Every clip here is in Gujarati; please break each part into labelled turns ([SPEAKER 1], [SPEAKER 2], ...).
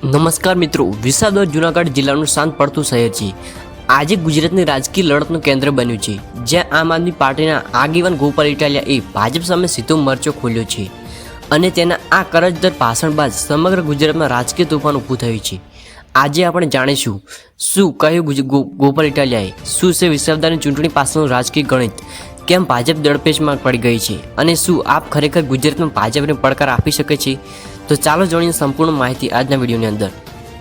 [SPEAKER 1] નમસ્કાર મિત્રો, વિસાવદર જૂનાગઢ જિલ્લાનું શાંત પડતું શહેર છે. આજે ગુજરાતની રાજકીય લડતનું કેન્દ્ર બન્યું છે, જ્યાં આમ આદમી પાર્ટીના આગેવાન ગોપાલ ઇટાલિયાએ ભાજપ સામે સીધો મોરચો ખોલ્યો છે અને તેના આ કરજદાર ભાષણ બાદ સમગ્ર ગુજરાતમાં રાજકીય તોફાન ઊભું થયું છે. આજે આપણે જાણીશું શું કહ્યું ગોપાલ ઇટાલિયાએ, શું છે વિસાવદરની ચૂંટણી પાછળનું રાજકીય ગણિત, કેમ ભાજપ દડપેચમાં પડી ગઈ છે અને શું આપ ખરેખર ગુજરાતમાં ભાજપને પડકાર આપી શકે છે. તો ચાલો જાણીએ સંપૂર્ણ માહિતી આજના વિડીયોની અંદર.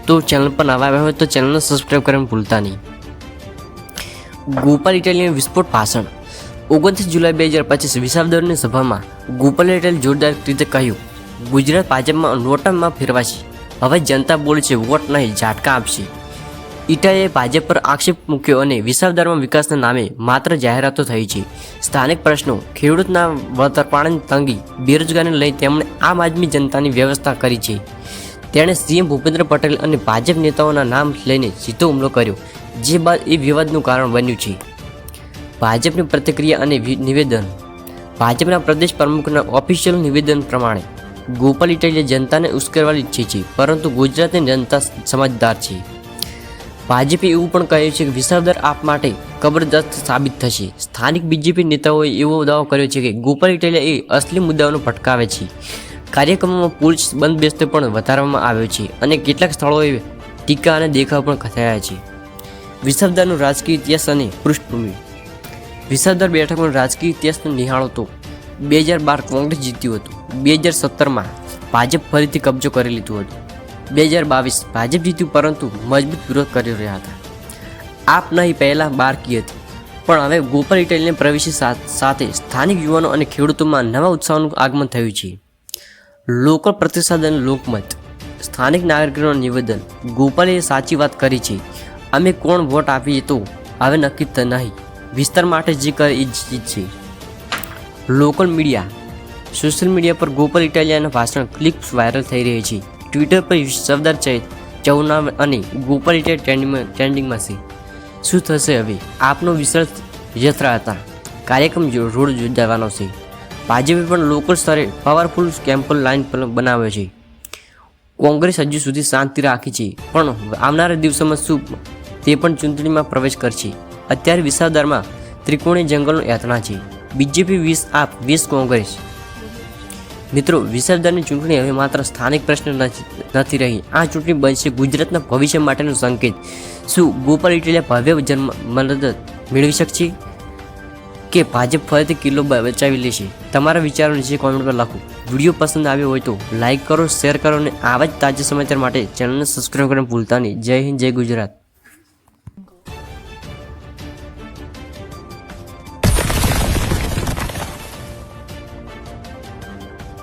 [SPEAKER 1] તો ચેનલ પર નવા આવ્યા હોય તો ચેનલને સબસ્ક્રાઈબ કરવાનું ભૂલતા નહીં. ગોપાલ ઇટાલિયાનું વિસ્ફોટ ભાષણ 29 જુલાઈ 2025 વિસાવદરની સભામાં ગોપાલ ઇટાલિયાએ જોરદાર રીતે કહ્યું, ગુજરાત ભાજપમાં નોટામાં ફેરવાશે. હવે જનતા બોલે છે, વોટ નહીં ઝાટકા આપશે. ઇટાલિયાએ ભાજપ પર આક્ષેપ મૂક્યો અને વિસાવદરમાં વિકાસના નામે માત્ર જાહેરાતો થઈ છે. સ્થાનિક પ્રશ્નો, ખેડૂતના વળતર, પાણીની તંગી, બેરોજગારીને લઈ તેમણે આમ આદમી જનતાની વ્યવસ્થા કરી છે. તેણે સીએમ ભૂપેન્દ્ર પટેલ અને ભાજપ નેતાઓના નામ લઈને સીધો હુમલો કર્યો, જે બાદ એ વિવાદનું કારણ બન્યું છે. ભાજપની પ્રતિક્રિયા અને નિવેદન. ભાજપના પ્રદેશ પ્રમુખના ઓફિશિયલ નિવેદન પ્રમાણે ગોપાલ ઇટાલિયા જનતાને ઉશ્કેરવા ઈચ્છે છે, પરંતુ ગુજરાતની જનતા સમજદાર છે. ભાજપે એવું પણ કહ્યું છે કે વિસાવદર આપ માટે કબરદસ્ત સાબિત થશે. સ્થાનિક બીજેપી નેતાઓએ એવો દાવો કર્યો છે કે ગોપાલ ઇટાલિયા એ અસલી મુદ્દાઓને ભટકાવે છે. કાર્યક્રમમાં પોલીસ બંદોબસ્ત પણ વધારવામાં આવ્યો છે અને કેટલાક સ્થળોએ ટીકા અને દેખાવ પણ થયા છે. વિસાવદરનો રાજકીય ઇતિહાસ અને પૃષ્ઠભૂમિ. વિસાવદર બેઠકનો રાજકીય ઇતિહાસનો નિહાળો તો 2012 કોંગ્રેસ જીત્યું હતું, 2017માં ભાજપ ફરીથી કબજો કરી લીધું હતું, 2022 ભાજપ જીત્યું પરંતુ મજબૂત વિરોધ કરી રહ્યા હતા. આપ નહીં પહેલાં બાર કી હતી, પણ હવે ગોપાલ ઇટાલિયાની પ્રવેશી સાથે સ્થાનિક યુવાનો અને ખેડૂતોમાં નવા ઉત્સાહનું આગમન થયું છે. લોકલ પ્રતિસાદ અને લોકમત. સ્થાનિક નાગરિકોનું નિવેદન. ગોપાલે સાચી વાત કરી છે, અમે કોણ વોટ આપીએ તો હવે નક્કી નહીં, વિસ્તાર માટે જે કરે એ જીતશે. Local media. સોશિયલ મીડિયા પર ગોપાલ ઇટાલિયાના ભાષણ ક્લિપ્સ વાયરલ થઈ રહી છે. ટ્વિટર પર વિસાવદર ચૌના અને ગોપાલ ઇટાલિયા ટ્રેન્ડિંગમાં છે. શું થશે હવે? આપનો વિશાળ યાત્રા હતા. કાર્યક્રમ રોડ યોજાવાનો છે. ભાજપે પણ લોકલ સ્તરે પાવરફુલ કેમ્પેન લાઇન બનાવ્યો છે. કોંગ્રેસ હજુ સુધી શાંતિ રાખી છે, પણ આવનારા દિવસોમાં શું તે પણ ચૂંટણીમાં પ્રવેશ કરશે. અત્યારે વિસાવદરમાં ત્રિકોણીય જંગલનો યાતના છે. બીજેપી 20 આપ 20 કોંગ્રેસ. મિત્રો, વિસાવદરની ચૂંટણી હવે માત્ર સ્થાનિક પ્રશ્ન નથી રહી. આ ચૂંટણી બનશે ગુજરાતના ભવિષ્ય માટેનો સંકેત. શું ગોપાલ ઇટાલિયા ભવ્ય મદદ મેળવી શકશે કે ભાજપ ફરીથી કિલ્લો બચાવી લેશે? તમારા વિચારો નીચે કોમેન્ટ પર લખો. વિડીયો પસંદ આવ્યો હોય તો લાઇક કરો, શેર કરો અને આવા જ તાજા સમાચાર માટે ચેનલને સબસ્ક્રાઈબ કરવાનું ભૂલતા નહીં. જય હિન્દ, જય ગુજરાત.